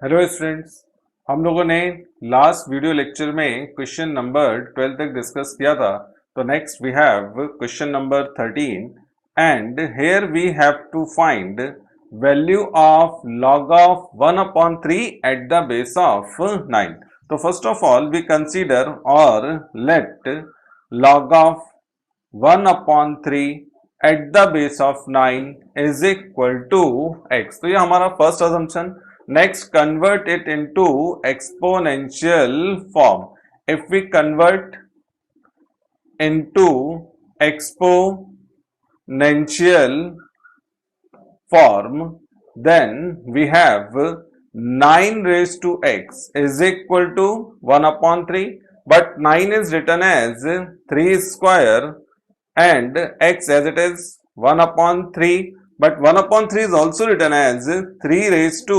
Hello students, हम लोगों ने लास्ट वीडियो लेक्चर में क्वेश्चन नंबर 12 तक डिस्कस किया था। तो next we have question number 13 and here we have to find value of log of 1 upon 3 at the base of 9। तो first of all we consider और let log of 1 upon 3 at the base of 9 is equal to x। तो ये हमारा first assumption। Next, convert it into exponential form. If we convert into exponential form, then we have 9 raised to x is equal to 1 upon 3, but 9 is written as 3 square and x as it is 1 upon 3, but 1 upon 3 is also written as 3 raised to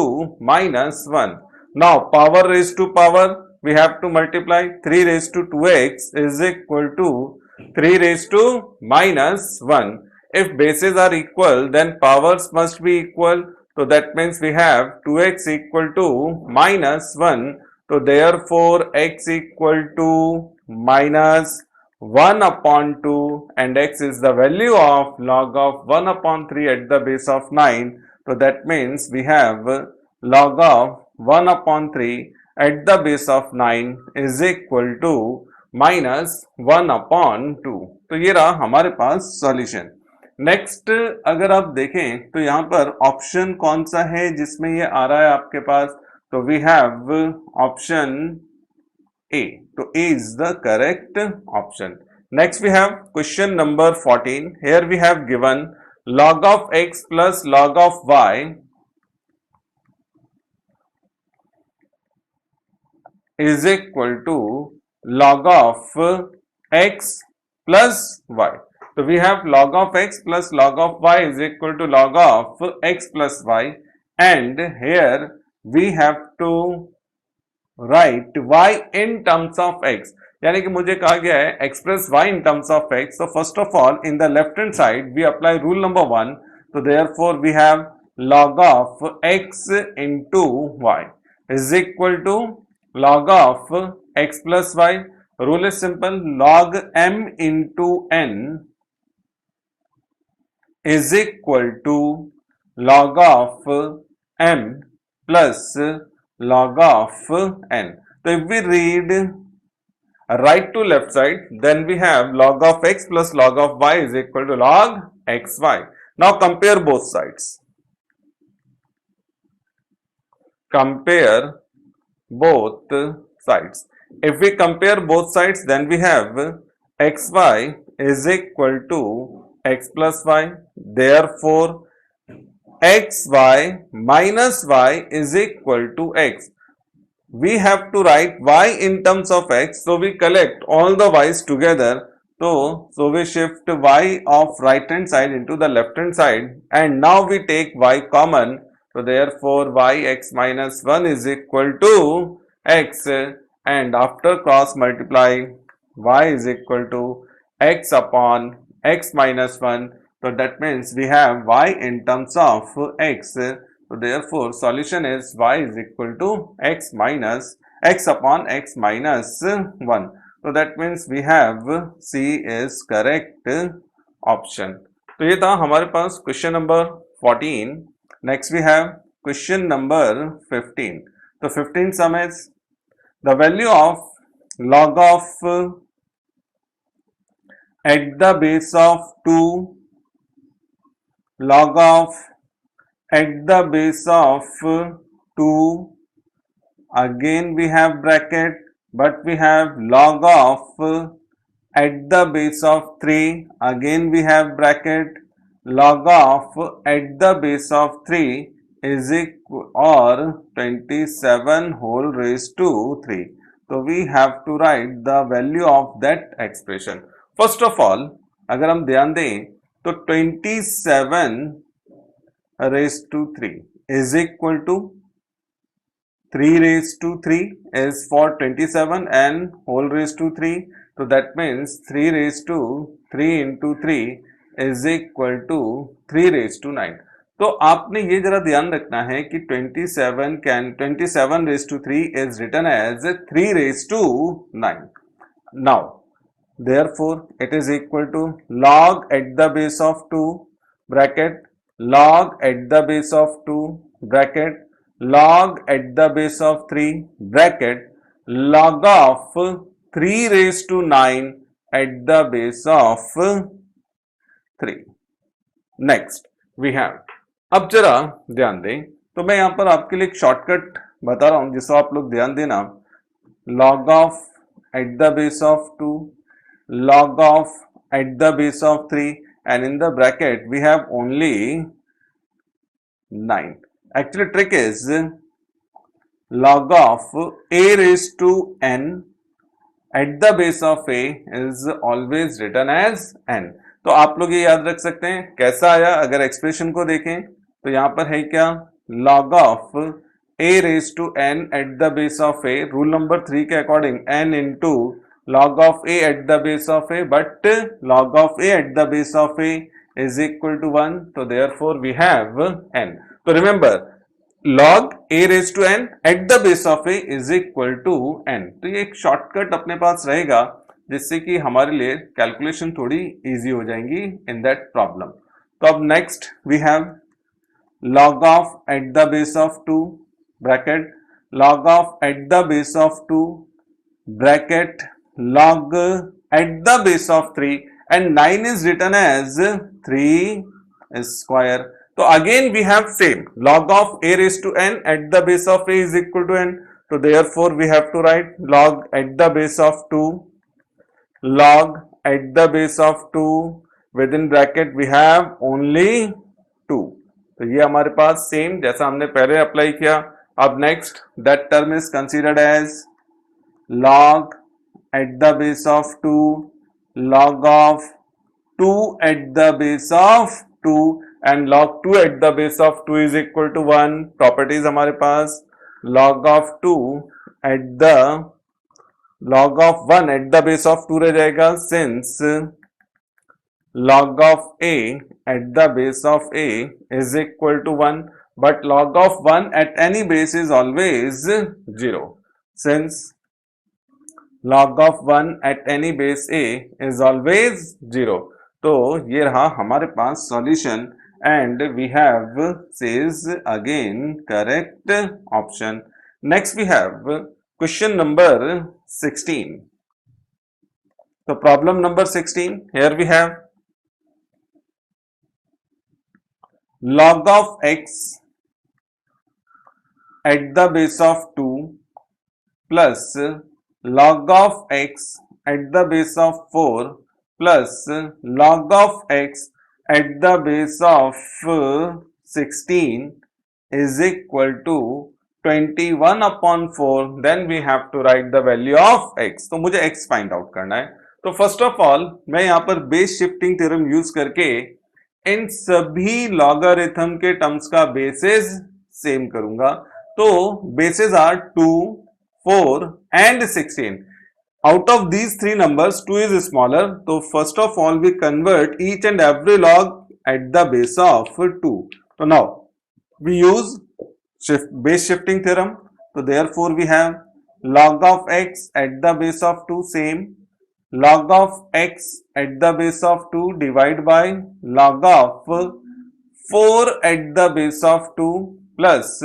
minus 1. Now power raised to power, we have to multiply. 3 raised to 2x is equal to 3 raised to minus 1. If bases are equal, then powers must be equal. So that means we have 2x equal to minus 1. So therefore x equal to minus 1 upon 2, and x is the value of log of 1 upon 3 at the base of 9. So that means we have log of 1 upon 3 at the base of 9 is equal to minus 1 upon 2। तो ये रहा हमारे पास solution. Next अगर आप देखें तो यहाँ पर ऑप्शन कौन सा है जिसमें ये आ रहा है आपके पास, तो we have option A. So A is the correct option. Next we have question number 14. Here we have given log of x plus log of y is equal to log of x plus y. So we have log of x plus log of y is equal to log of x plus y, and here we have to right y in terms of x, यानी कि मुझे कहा गया है express y in terms of x। so first of all in the left hand side we apply rule number 1, so therefore we have log of x into y is equal to log of x plus y। rule is simple, log m into n is equal to log of m plus log of n। So if we read right to left side, then we have log of x plus log of y is equal to log xy। Now compare both sides. Compare both sides. If we compare both sides, then we have xy is equal to x plus y. Therefore, xy minus y is equal to x. We have to write y in terms of x, so we collect all the y's together. So we shift y of right hand side into the left hand side, and now we take y common. So therefore y x minus 1 is equal to x, and after cross multiply y is equal to x upon x minus 1. So that means we have y in terms of x. So therefore solution is y is equal to x minus x upon x minus 1. So that means we have C is correct option। तो ये था हमारे पास question number 14। Next we have question number 15। तो 15 sum is the value of log of at the base of 2 log of at the base of 2, again we have bracket, but we have log of at the base of 3, again we have bracket, log of at the base of 3 is equal or 27 whole raised to 3। so we have to write the value of that expression। first of all अगर हम ध्यान दें तो 27 raised to 3 is equal to 3 raised to 3 is for 27 and whole raised to 3. So that means 3 raised to 3 into 3 is equal to 3 raised to 9. तो आपने ये जरा ध्यान रखना है कि 27 raise to 3 is written as 3 raise to 9. Now therefore it is equal to log at the base of 2 bracket log at the base of 2 bracket log at the base of 3 bracket log of 3 raised to 9 at the base of 3. Next we have, अब जरा ध्यान दें, तो मैं यहां पर आपके लिए एक शॉर्टकट बता रहा हूं जिसको आप लोग ध्यान देना. log of at the base of 2 log of at the base of 3 and in the bracket we have only 9. Actually trick is log of a raised to n at the base of a is always written as n. तो आप लोग ये याद रख सकते हैं कैसा आया. अगर एक्सप्रेशन को देखें तो यहां पर है क्या, log of a raised to n at the base of a, rule number 3 के according n into log of a at the base of a, but log of a at the base of a is equal to 1. So therefore we have n. So remember log a raised to n at the base of a is equal to n. तो ये एक shortcut अपने पास रहेगा जिससे कि हमारे लिए calculation थोड़ी इजी हो जाएंगी इन दैट प्रॉब्लम. तो अब next we have log of at the base of 2 bracket log of at the base of 2 bracket log at the base of 3 and 9 is written as 3 square. So again we have same log of a raised to n at the base of a is equal to n. So therefore we have to write log at the base of 2 log at the base of 2 within bracket we have only 2. तो ये हमारे पास same जैसा हमने पहले apply किया. अब next that term is considered as log at the base of 2 log of 2 at the base of 2 and log 2 at the base of 2 is equal to 1. Properties हमारे पास log of 2 at the log of 1 at the base of 2 रह जाएगा since log of a at the base of a is equal to 1, but log of 1 at any base is always 0. Since log of 1 at any base a is always 0. तो ये रहा हमारे पास solution and we have says again correct option. Next we have question number 16. So problem number 16, here we have log of x at the base of 2 plus log of x at the base of 4 plus log of x at the base of 16 is equal to 21 upon 4. Then we have to write the value of x. तो मुझे x find out करना है. तो first of all मैं यहाँ पर base shifting theorem use करके इन सभी लॉगरिथम के टर्म्स का बेसिस सेम करूंगा. तो bases are 2, 4 and 16. Out of these three numbers 2 is smaller. So first of all we convert each and every log at the base of 2. So now we use base shifting theorem. So therefore we have log of x at the base of 2 same. Log of x at the base of 2 divide by log of 4 at the base of 2 plus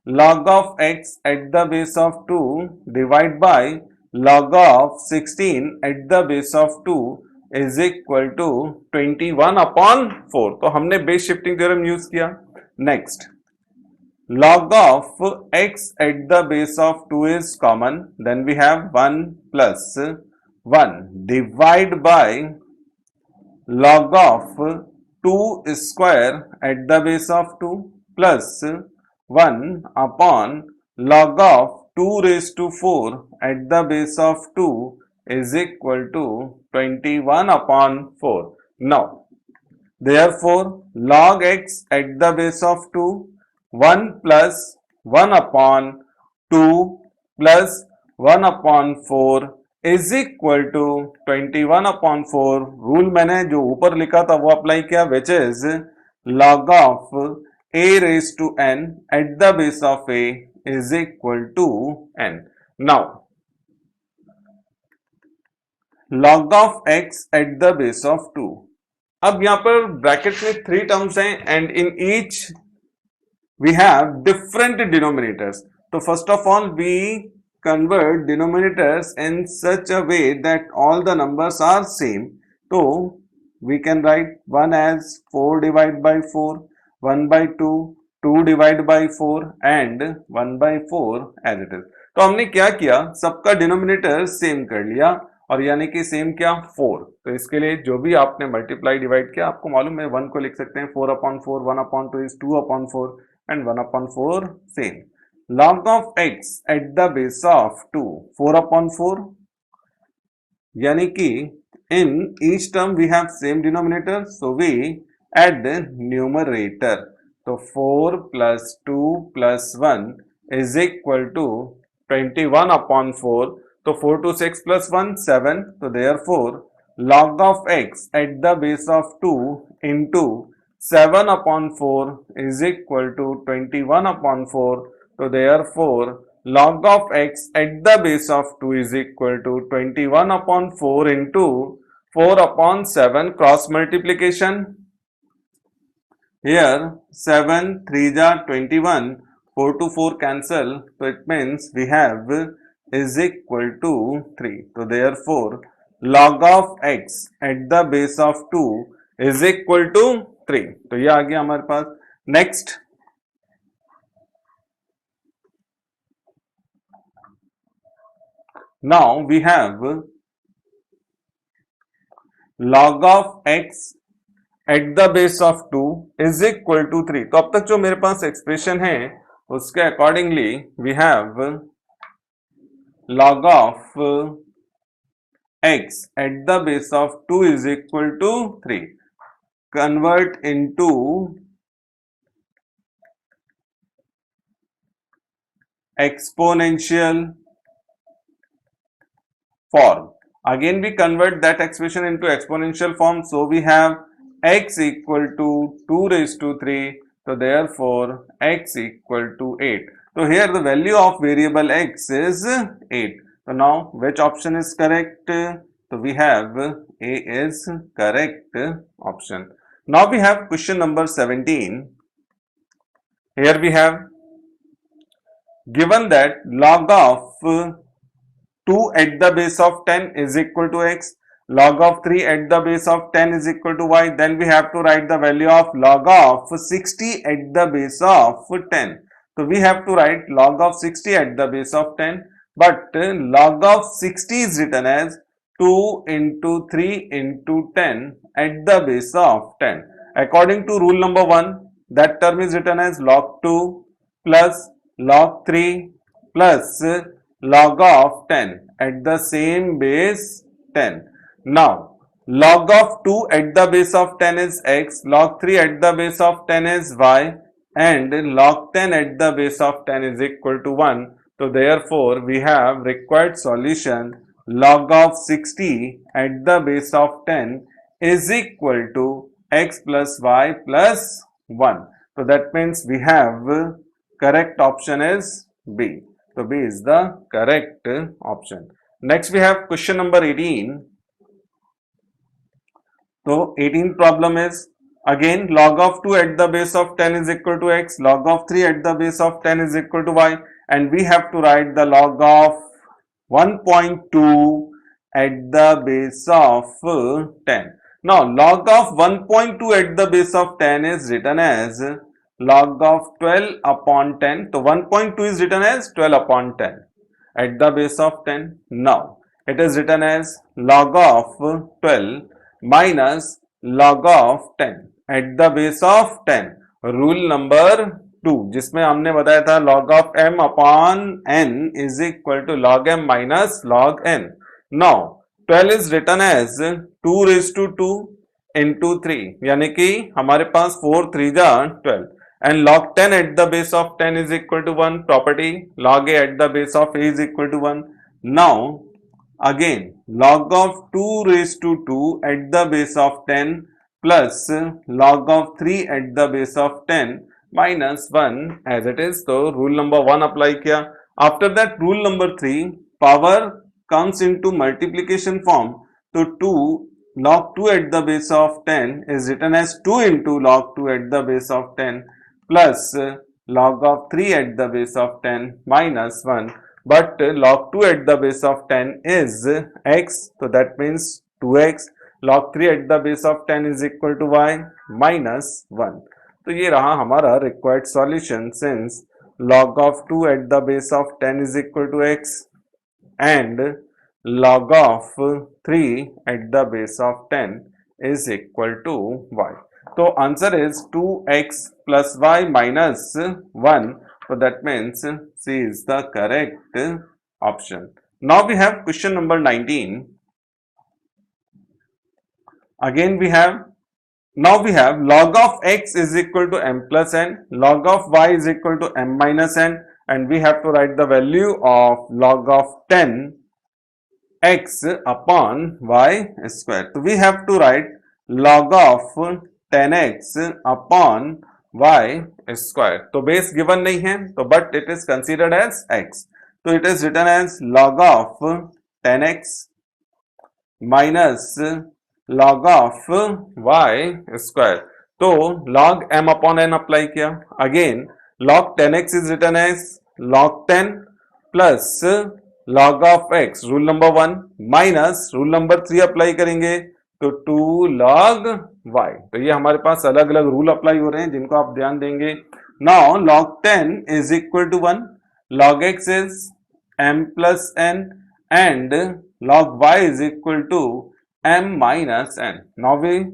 log of x at the base of 2 divide by log of 16 at the base of 2 is equal to 21 upon 4. तो हमने base shifting theorem use किया. Next log of x at the base of 2 is common. Then we have 1 plus 1 divide by log of 2 square at the base of 2 plus 1 upon log of 2 raised to 4 at the base of 2 is equal to 21 upon 4. Now, therefore, log x at the base of 2, 1 plus 1 upon 2 plus 1 upon 4 is equal to 21 upon 4. Rule मैंने जो ऊपर लिखा था वो apply किया, which is log of a raised to n at the base of a is equal to n. Now, log of x at the base of 2. अब यहां पर ब्रैकेट में 3 टर्म्स हैं and in each we have different denominators. So first of all, we convert denominators in such a way that all the numbers are same. So we can write 1 as 4 divided by 4, 1 by 2, 2 divided by 4 and 1 by 4 as it is. तो हमने क्या किया, सबका denominator same कर लिया और यानी कि सेम क्या 4. तो इसके लिए जो भी आपने मल्टीप्लाई डिवाइड किया, आपको मालूम है 1 को लिख सकते हैं 4 upon 4, 1 upon 2 is 2 upon 4 and 1 upon 4 same. Log of x at the base of 2, 4 upon 4, यानी कि in each term we have same denominator, so we add numerator. तो 4 plus 2 plus 1 is equal to 21 upon 4. तो 4 to 6 plus 1 7. So therefore log of x at the base of 2 into 7 upon 4 is equal to 21 upon 4. So therefore log of x at the base of 2 is equal to 21 upon 4 into 4 upon 7 cross multiplication. Here 7 3 ja 21, 4 to 4 cancel, so it means we have is equal to 3. So therefore log of x at the base of 2 is equal to 3. तो ये आ गया हमारे पास. Next, now we have log of x at the base of 2 is equal to 3. तो अब तक जो मेरे पास एक्सप्रेशन है उसके accordingly we have log of x at the base of 2 is equal to 3. Convert into exponential form. Again we convert that expression into exponential form, so we have x equal to 2 raised to 3. So therefore x equal to 8. So here the value of variable x is 8. So now which option is correct? So we have A is correct option. Now we have question number 17. Here we have given that log of 2 at the base of 10 is equal to x, log of 3 at the base of 10 is equal to y, then we have to write the value of log of 60 at the base of 10. So we have to write log of 60 at the base of 10, but log of 60 is written as 2 into 3 into 10 at the base of 10. According to rule number 1, that term is written as log 2 plus log 3 plus log of 10 at the same base 10. Now, log of 2 at the base of 10 is x, log 3 at the base of 10 is y, and log 10 at the base of 10 is equal to 1. So therefore, we have required solution log of 60 at the base of 10 is equal to x plus y plus 1. So that means we have correct option is B. So B is the correct option. Next we have question number 18. So 18th problem is again log of 2 at the base of 10 is equal to x, log of 3 at the base of 10 is equal to y, and we have to write the log of 1.2 at the base of 10. Now log of 1.2 at the base of 10 is written as log of 12 upon 10. So 1.2 is written as 12 upon 10 at the base of 10. Now it is written as log of 12 minus log of 10 at the base of 10. Rule number 2 जिसमें हमने बताया था log of m upon n is equal to log m minus log n. Now 12 is written as 2 raised to 2 into 3, यानी कि हमारे पास 4 3 जा 12, and log 10 at the base of 10 is equal to 1. Property log a at the base of a is equal to 1. Now again log of 2 raised to 2 at the base of 10 plus log of 3 at the base of 10. minus 1 as it is. तो rule number 1 apply किया. After that rule number 3, power comes into multiplication form. So 2 log 2 at the base of 10 is written as 2 into log 2 at the base of 10 plus log of 3 at the base of 10 minus 1. But log 2 at the base of 10 is x, so that means 2x. log 3 at the base of 10 is equal to y minus 1. तो ये रहा हमारा required solution since log of 2 at the base of 10 is equal to x and log of 3 at the base of 10 is equal to y. So answer is 2x plus y minus 1. So that means C is the correct option. Now we have question number 19. Again we have log of x is equal to m plus n, log of y is equal to m minus n, and we have to write the value of log of 10 x upon y square. So we have to write log of 10x upon y square. तो base given नहीं है, तो but it is considered as x. So it is written as log of 10x minus log of y square. तो log m upon n apply किया. Again log 10x is written as log 10 plus log of x, rule number 1 minus rule number 3 apply करेंगे तो 2 log y. तो ये हमारे पास अलग अलग rule apply हो रहे हैं जिनको आप ध्यान देंगे. Now log 10 is equal to 1, log x is m plus n and log y is equal to m minus n. Now we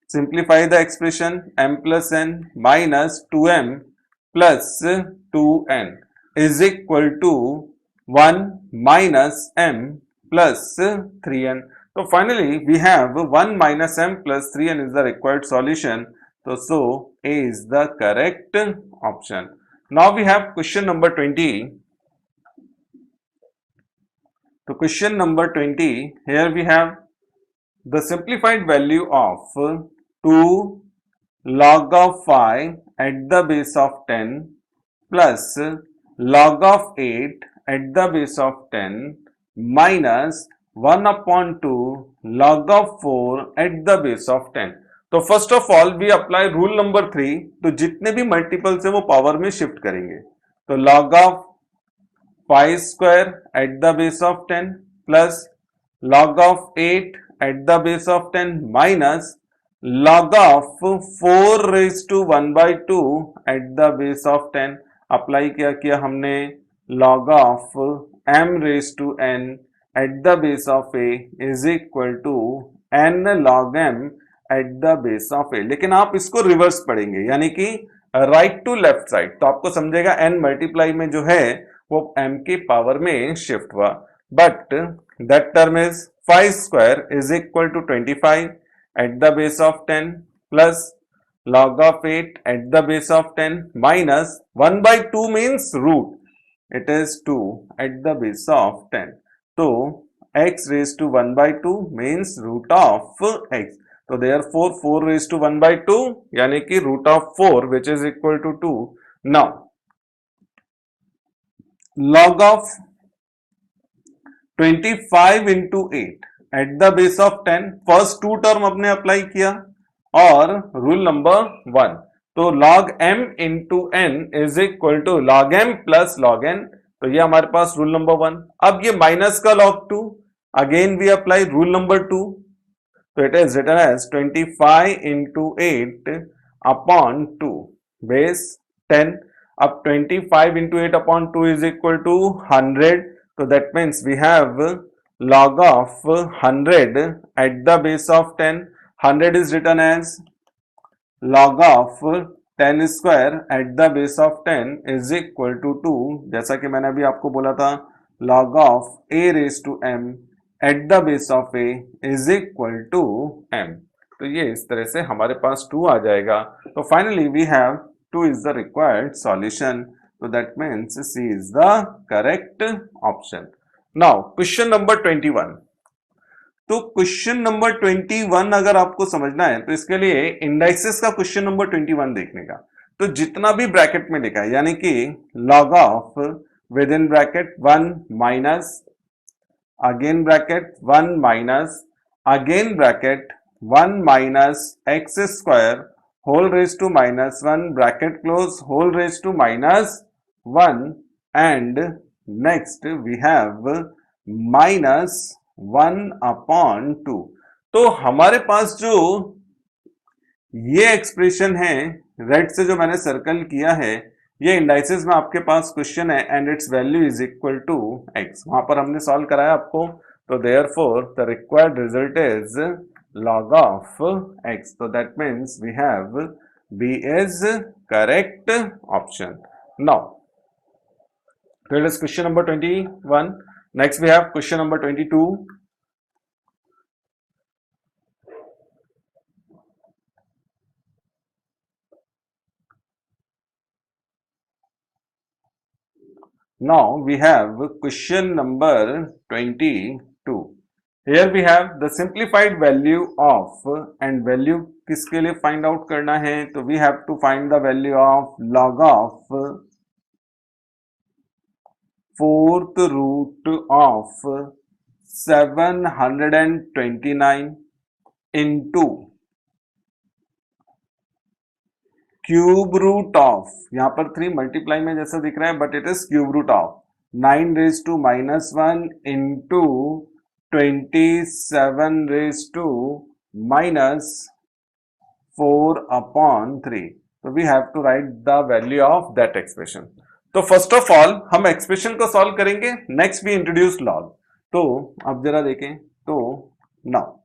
simplify the expression. M plus n minus 2m plus 2n is equal to 1 minus m plus 3n. So finally we have 1 minus m plus 3n is the required solution. So A is the correct option. Now we have question number 20. So question number 20, here we have the simplified value of 2 log of 5 at the base of 10 plus log of 8 at the base of 10 minus 1 upon 2 log of 4 at the base of 10. तो first of all we apply rule number 3. तो जितने भी multiples है वो power में shift करेंगे. तो log of 5 square at the base of 10 plus log of 8 at the base of 10 minus log of 4 raised to 1 by 2 at the base of 10. Apply किया हमने log of m raised to n at the base of a is equal to n log m at the base of a. लेकिन आप इसको reverse पढ़ेंगे यानी कि right to left side. तो आपको समझेगा n मल्टीप्लाई में जो है वो m के पावर में शिफ्ट हुआ. But that term is 5 square is equal to 25 at the base of 10 plus log of 8 at the base of 10 minus 1 by 2 means root. It is 2 at the base of 10. So x raised to 1 by 2 means root of x. So therefore 4 raised to 1 by 2 यानी कि root of 4 which is equal to 2. Now log of 25 into 8 at the base of 10, first two term अपने apply किया और rule number 1. तो log m into n is equal to log m plus log n. तो ये हमारे पास rule number 1. अब ये minus का log 2, again we apply rule number 2. तो it is written as 25 into 8 upon 2 base 10. अब 25 into 8 upon 2 is equal to 100. So that means we have log of 100 at the base of 10. 100 is written as log of 10 square at the base of 10 is equal to 2. जैसा कि मैंने अभी आपको बोला था log of a raised to m at the base of a is equal to m. तो ये इस तरह से हमारे पास 2 आ जाएगा. तो finally we have 2 is the required solution. So that means C is the correct option. Now question number 21. तो क्वेश्चन नंबर 21 अगर आपको समझना है तो इसके लिए इंडाइसेस का क्वेश्चन नंबर 21 देखने का. तो जितना भी ब्रैकेट में लिखा है यानी कि log of with in bracket 1 minus again bracket 1 minus again bracket 1 minus X square whole raise to minus 1 bracket close whole raise to minus 1 and next we have minus 1/2। तो हमारे पास जो ये एक्सप्रेशन है रेड से जो मैंने circle किया है, ये इंडाइसेस में आपके पास क्वेश्चन है and its value is equal to X, वहां पर हमने सॉल्व कराया आपको। तो therefore the required result is log of x, तो that means we have B is correct option. Now it is question number 21. Next we have question number 22. Now we have question number 22. Here we have the simplified value of and value किसके लिए find out करना है, तो we have to find the value of log of fourth root of 729 into cube root of, यहां पर 3 multiply में जैसा दिख रहा है but it is cube root of 9 raise to minus 1 into 27 raise to minus 4/3। तो we have to write the value of that expression. तो first of all हम एक्सप्रेशन को सॉल्व करेंगे, नेक्स्ट वी इंट्रोड्यूस लॉग। तो अब जरा देखें, तो now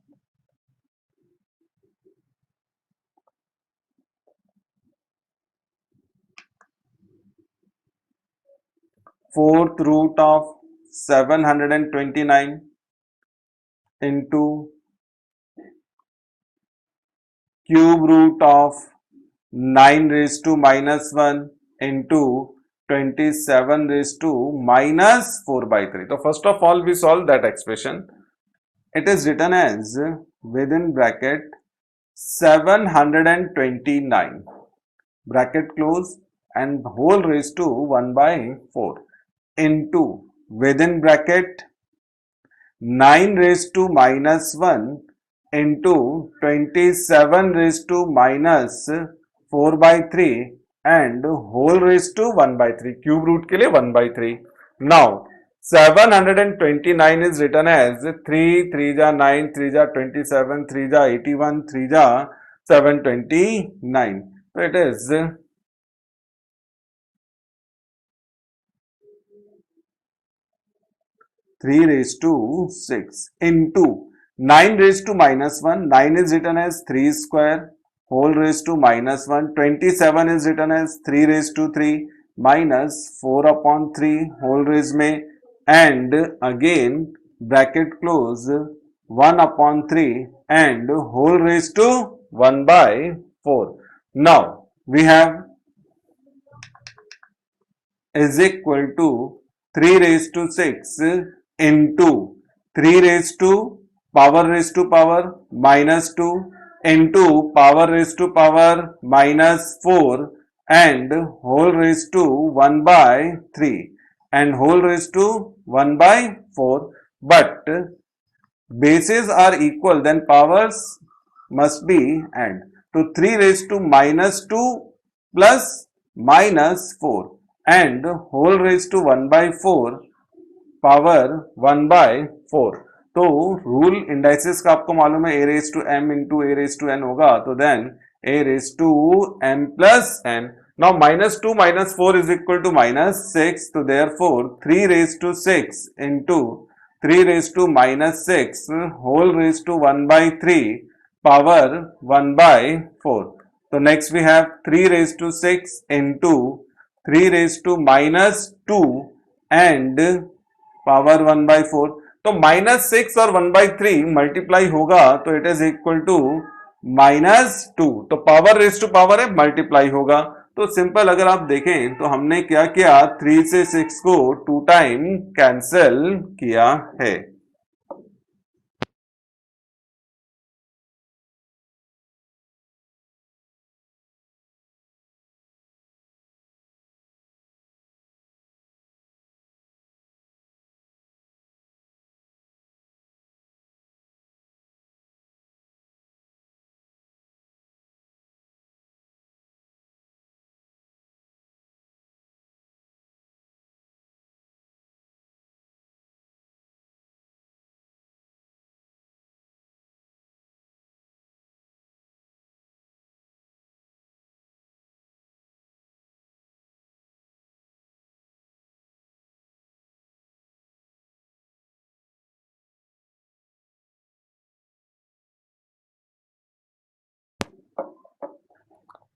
fourth root of 729 into cube root of 9 raised to minus 1 into 27 raised to minus 4/3. So first of all we solve that expression. It is written as within bracket 729 bracket close and whole raised to 1/4 into within bracket 9 raised to minus 1 into 27 raised to minus 4/3 and whole raised to 1/3, cube root के लिए 1/3। Now 729 is written as 3 3 जा 9 3 जा 27 3 जा 81 3 जा 729। So it is 3 raised to 6 into 9 raised to minus 1, 9 is written as 3 square whole raised to minus 1, 27 is written as 3 raised to 3 minus 4/3 whole raised में and again bracket close 1/3 and whole raised to 1/4. Now we have is equal to 3 raised to 6 into 3 raised to power minus 2 into power raised to power minus 4 and whole raised to 1/3 and whole raised to 1/4, but bases are equal then powers must be add. So 3 raised to minus 2 plus minus 4 and whole raised to 1/4 power 1/4। तो rule indices का आपको मालूम है a raise to m into a raise to n होगा, तो then a raise to m plus n। Now -2 - 4 is equal to -6, तो therefore 3 raise to 6 into 3 raise to -6 whole raise to 1/3 power 1/4। तो next we have 3 raise to 6 into 3 raise to -2 and power 1/4। तो -6 और 1/3 multiply होगा तो it is equal to -2, तो power raise to power है multiply होगा। तो सिंपल अगर आप देखें तो हमने क्या किया, 3 से 6 को 2 टाइम कैंसिल किया है।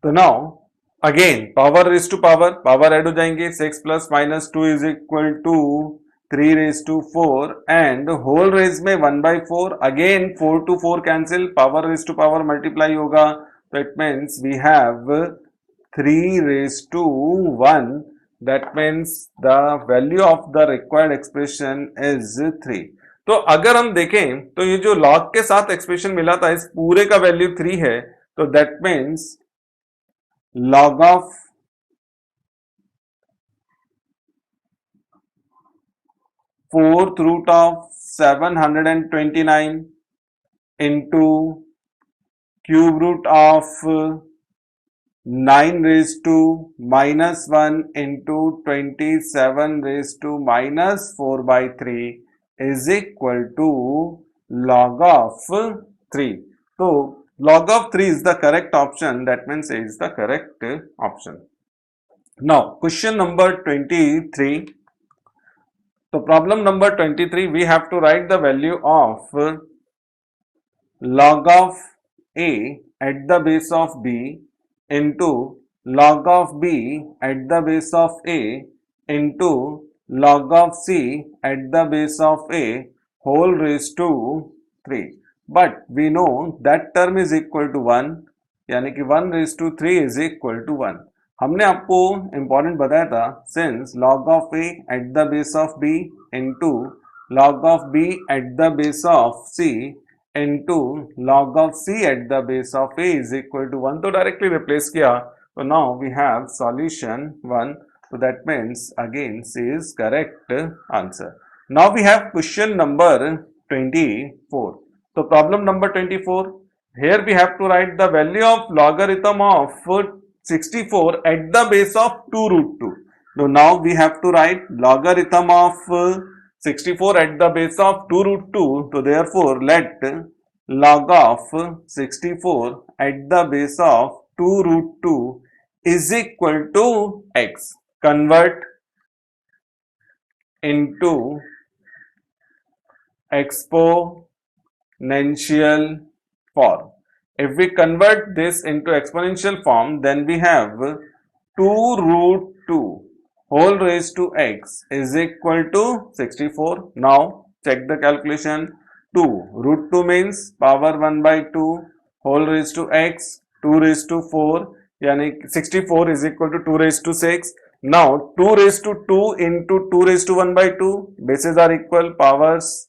तो now again power raise to power add हो जाएंगे, 6 plus minus 2 is equal to 3 raise to 4 and whole raise में 1/4, again 4 to 4 cancel, power raise to power multiply होगा, तो it means we have 3 raised to 1, that means the value of the required expression is 3. तो अगर हम देखें तो ये जो log के साथ एक्सप्रेशन मिला था इस पूरे का वैल्यू 3 है, तो that means log of 4th root of 729 into cube root of 9 raised to minus 1 into 27 raised to minus 4 by 3 is equal to log of 3. So, log of 3 is the correct option, that means A is the correct option. Now, question number 23. So, problem number 23, we have to write the value of log of A at the base of B into log of B at the base of A into log of C at the base of A whole raised to 3. But we know that term is equal to 1, यानी कि 1 raised to 3 is equal to 1. हमने आपको important बताया था, since log of A at the base of B into log of B at the base of C into log of C at the base of A is equal to 1, तो directly replace किया, तो now we have solution 1, so that means again C is correct answer. Now we have question number 24. So problem number 24, here we have to write the value of logarithm of 64 at the base of 2 root 2. So now we have to write logarithm of 64 at the base of 2 root 2. So therefore let log of 64 at the base of 2 root 2 is equal to x. Convert into exponential form. If we convert this into exponential form, then we have 2 root 2 whole raised to x is equal to 64. Now check the calculation. 2 root 2 means power 1 by 2 whole raised to x, 2 raised to 4, yani 64 is equal to 2 raised to 6. Now 2 raised to 2 into 2 raised to 1 by 2, bases are equal, powers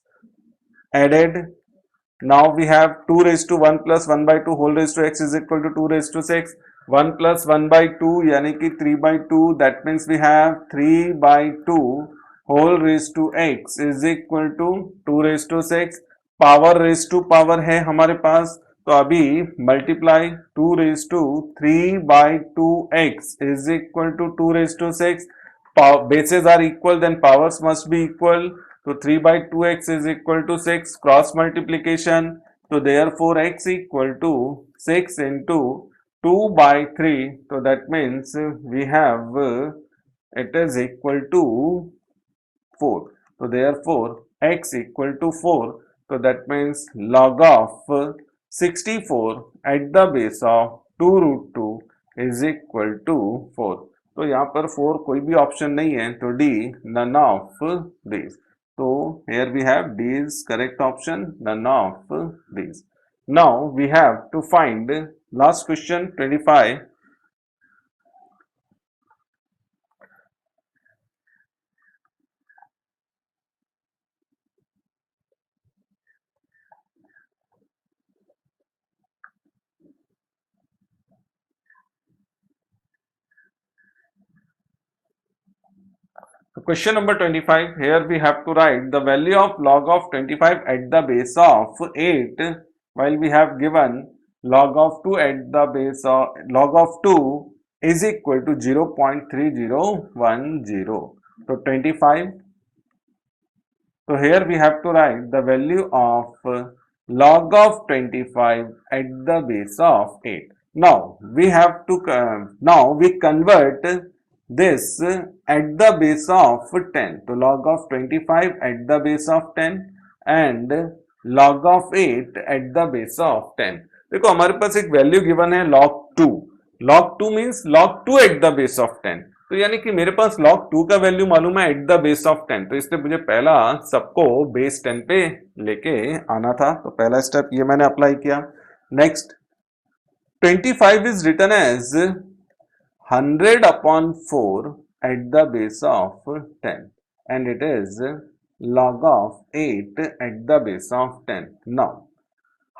added. Now we have 2 raised to 1 plus 1 by 2 whole raised to x is equal to 2 raised to 6. 1 plus 1 by 2 यानी कि 3 by 2, that means we have 3 by 2 whole raised to x is equal to 2 raised to 6. Power raised to power है हमारे पास, तो अभी multiply 2 raised to 3 by 2x is equal to 2 raised to 6. Bases are equal, then powers must be equal. So 3 by 2x is equal to 6, cross multiplication. So therefore x equal to 6 into 2 by 3. So that means we have it is equal to 4. So therefore x equal to 4. So that means log of 64 at the base of 2 root 2 is equal to 4. तो यहाँ पर 4 कोई भी option नहीं है, तो D none of these. So here we have D is correct option, none of these. Now we have to find last question 25. So question number 25, here we have to write the value of log of 25 at the base of 8, while we have given log of 2 at the base of log of 2 is equal to 0.3010. So 25. So here we have to write the value of log of 25 at the base of 8. Now we have to now we convert this at the base of 10. So log of 25 at the base of 10 and log of 8 at the base of 10. देखो हमारे पास एक value given है log 2, log 2 means log 2 eight the base of 10, तो यानी कि मेरे पास log 2 का value मालूम है एट द बेस ऑफ 10, तो इसलिए मुझे पहला सबको बेस 10 पे लेके आना था, तो पहला स्टेप ये मैंने अप्लाई किया। Next 25 is written as 100 upon 4 at the base of 10 and it is log of 8 at the base of 10. Now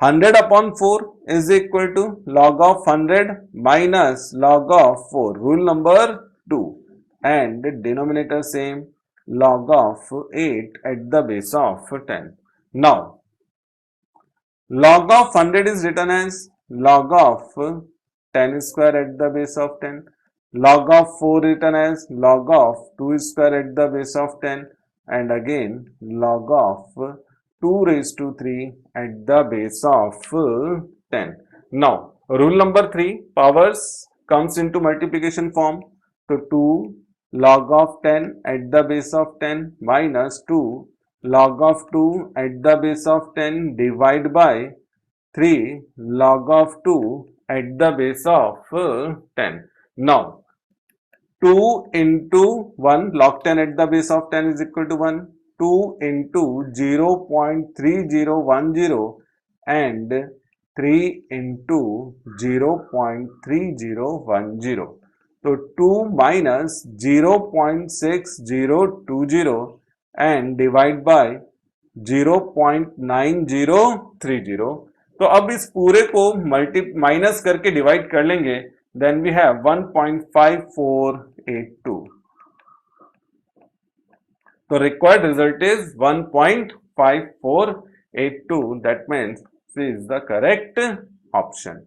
100 upon 4 is equal to log of 100 minus log of 4, rule number 2, and denominator same, log of 8 at the base of 10. Now log of 100 is written as log of 10 square at the base of 10, log of 4 written as log of 2 square at the base of 10, and again log of 2 raised to 3 at the base of 10. Now rule number 3, powers comes into multiplication form, so 2 log of 10 at the base of 10 minus 2 log of 2 at the base of 10 divide by 3 log of 2 at the base of 10. Now 2 into 1 log 10 at the base of 10 is equal to 1. 2 into 0.3010 and 3 into 0.3010. So 2 minus 0.6020 and divide by 0.9030. तो अब इस पूरे को minus करके divide कर लेंगे, then we have 1.5482. तो required result is 1.5482, that means C is the correct option.